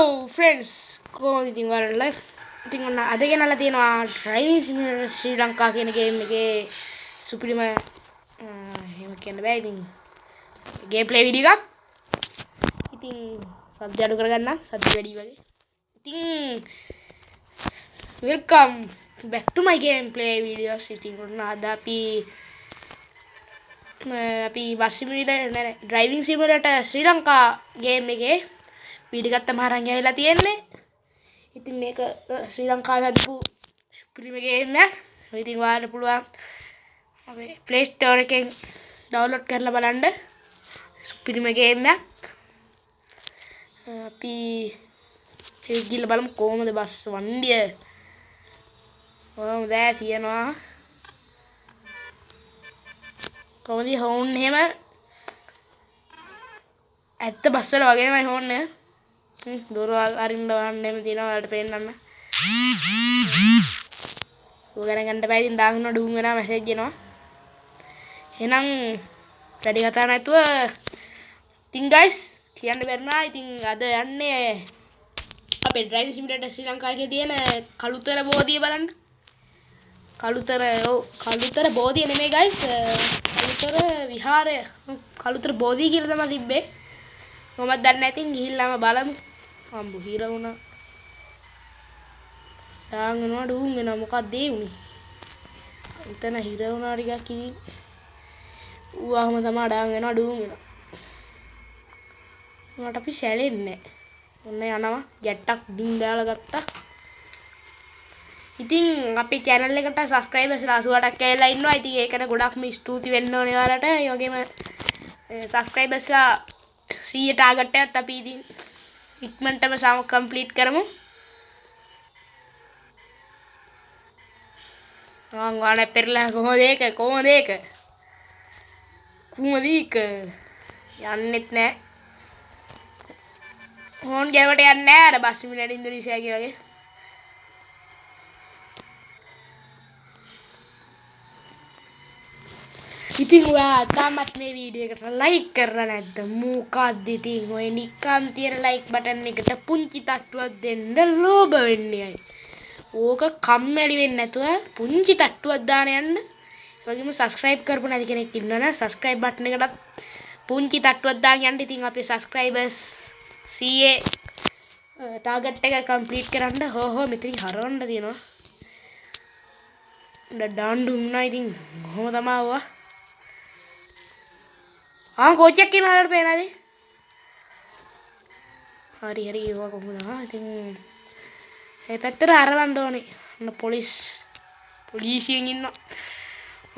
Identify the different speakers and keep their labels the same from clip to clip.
Speaker 1: Hello friends, කොහොමද ඉතින් ඔයාලා? ඉතින් ඔන්න අද ගෙනල්ලා තියෙනවා Driving Simulator ශ්‍රී ලංකා කියන ගේම් එකේ සුපිරිම එහෙම කියන්න බෑ ඉතින් ගේම් ප්ලේ වීඩියෝ එකක්. ඉතින් සද්ද අඩු කරගන්න, සද්ද වැඩි වගේ. ඉතින් welcome back to my gameplay videos. ඉතින් ඔන්න අද අපි බස් සිමුලේටර් Driving Simulator ශ්‍රී ලංකා ගේම් එකේ වීඩියෝ එකක් තමයි අරන් ඇවිල්ලා තියෙන්නේ. ඉතින් මේක ශ්‍රී ලංකාවේ හදපු සුපිරිම ගේම් එකක්. ඉතින් ඔයාලට පුළුවන් අපේ Play Store එකෙන් ඩවුන්ලෝඩ් කරලා බලන්න. සුපිරිම ගේම් එකක්. අපි ගිහලා බලමු කොහොමද බස් වණ්ඩිය. දැ තියෙනවා. කොහොමද හෝන් එහෙම ඇත්ත බස් වල වගේමයි හෝන් එක. දොරවල් අරින්න වහන්න එහෙම තියෙනවා ඔයාලට පෙන්නන්න. ඔය ගණන් ගන්න බෑ ඉතින් දාගෙන ඩූම් වෙනවා මැසේජ් එනවා. එහෙනම් වැඩි කතා නැතුව ඉතින් guys කියන්න බැරිනා. ඉතින් අද යන්නේ අපේ Driving Simulator ශ්‍රී ලංකා එකේ තියෙන කළුතර බෝධිය බලන්න. කළුතර බෝධිය නෙමෙයි guys, කළුතර විහාරය. කළුතර බෝධිය කියලා තමයි තිබ්බේ. කොහොමද දන්නේ නැති ගිහිල්ලාම බලමු. අම්බු හිර වුණා. දාංගනවා ඩූම් වෙනවා. මොකක්ද ඒ උනේ? එතන හිර වුණා ටිකක් ඉතින්. ඌවම තමයි ඩාන් වෙනවා ඩූම් වෙනවා. උනාට අපි සැලෙන්නේ නැහැ. ඔන්න යනවා. ගැට්ටක් ඩින් දාලා ගත්තා. ඉතින් අපේ channel එකට subscribers 88ක් ඇවිල්ලා ඉන්නවා. ඉතින් ඒකට ගොඩක්ම ස්තුති වෙන්න ඕනේ ඔයාලට. ඒ වගේම subscribers ලා 100 ටාගට් එකත් අපි ඉතින් ඉක්මනටම කම්ප්ලීට් කරමු. වානේ පෙරලා කොහොමද ඒක යන්නෙත් නෑ. හෝන් ගෑවට යන්නේ නෑ. අර බස් සිමුලේටර් ඉන්දුනීසියාගේ වගේ. ඉතින් ඔයා තාමත් මේ වීඩියෝ එකට ලයික් කරලා නැද්ද? මොකද්ද ඉතින් ඔය නිකන් තියෙන ලයික් බටන් එකට පුංචි තට්ටුවක් දෙන්න ලෝභ වෙන්නේ. ඕක කම්මැලි වෙන්නේ නැතුව පුංචි තට්ටුවක් දාන යන්න. ඒ වගේම subscribe කරපු නැති කෙනෙක් ඉන්නවනේ subscribe බටන් එකටත් පුංචි තට්ටුවක් දාන් යන්න. ඉතින් අපේ subscribers 100 ටාගට් එක කම්ප්ලීට් කරන්න. හෝ මෙතනින් හරවන්න තියෙනවා. ඩාන්ඩු වුණා ඉතින් කොහොම තමයි ආවා. කෝච්චියක් කියනවාට පේනද? හරි ඒක කොහොමද? ඉතින් මේ පැත්තට හරවන්න ඕනේ. අන්න පොලිසියෙන් ඉන්නවා.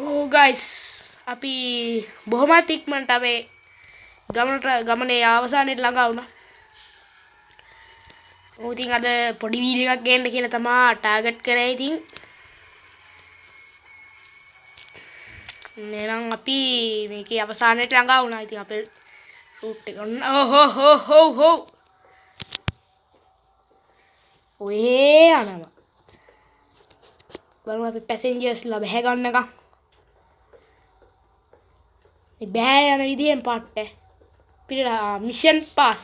Speaker 1: ඕ guys අපි බොහොමත් ඉක්මනට අපේ ගමනේ අවසානයේ ළඟා වුණා. ඉතින් අද පොඩි වීඩියෝ එකක් ගේන්න කියලා තමයි ටාගට් කරේ. ඉතින් නේනම් අපි මේකේ අවසානයේ ළඟා වුණා. ඉතින් අපේ රූට් එක හෝ ඔයේ යනවා. බලමු අපි පැසෙන්ජර්ස්ලා බැහැ ගන්නකම්. මේ බැහැ යන විදියෙන් පාට්ට පිටලා මිෂන් පාස්.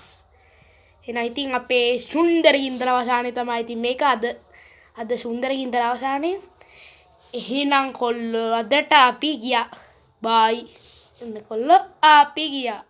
Speaker 1: එහෙනම් ඉතින් අපේ සුන්දර ගින්දර අවසානයේ තමයි ඉතින් මේක අද සුන්දර ගින්දර අවසානයේ. එහෙනම් කොල්ලෝ අදට අපි ගියා. බයි. එන්න කොල්ලෝ අපි ගියා.